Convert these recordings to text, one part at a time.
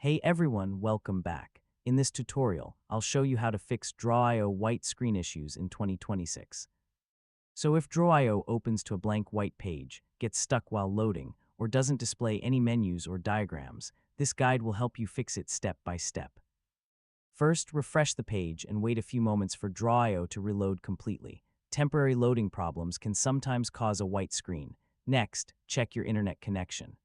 Hey everyone, welcome back. In this tutorial, I'll show you how to fix Draw.io white screen issues in 2026. So if Draw.io opens to a blank white page, gets stuck while loading, or doesn't display any menus or diagrams, this guide will help you fix it step by step. First, refresh the page and wait a few moments for Draw.io to reload completely. Temporary loading problems can sometimes cause a white screen. Next, check your internet connection.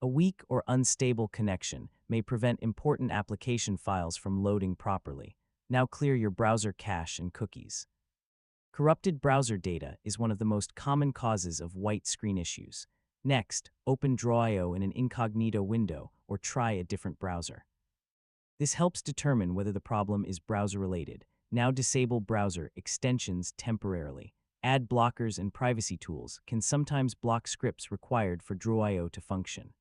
A weak or unstable connection may prevent important application files from loading properly. Now clear your browser cache and cookies. Corrupted browser data is one of the most common causes of white screen issues. Next, open Draw.io in an incognito window or try a different browser. This helps determine whether the problem is browser-related. Now disable browser extensions temporarily. Ad blockers and privacy tools can sometimes block scripts required for Draw.io to function.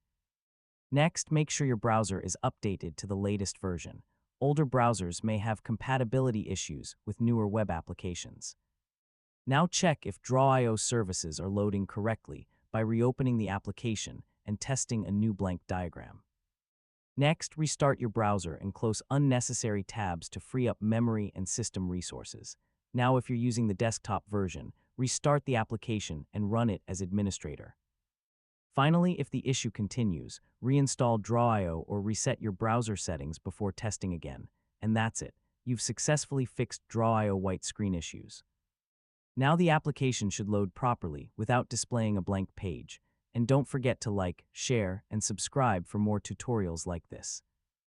Next, make sure your browser is updated to the latest version. Older browsers may have compatibility issues with newer web applications. Now check if Draw.io services are loading correctly by reopening the application and testing a new blank diagram. Next, restart your browser and close unnecessary tabs to free up memory and system resources. Now, if you're using the desktop version, restart the application and run it as administrator. Finally, if the issue continues, reinstall Draw.io or reset your browser settings before testing again. And that's it. You've successfully fixed Draw.io white screen issues. Now the application should load properly without displaying a blank page. And don't forget to like, share, and subscribe for more tutorials like this.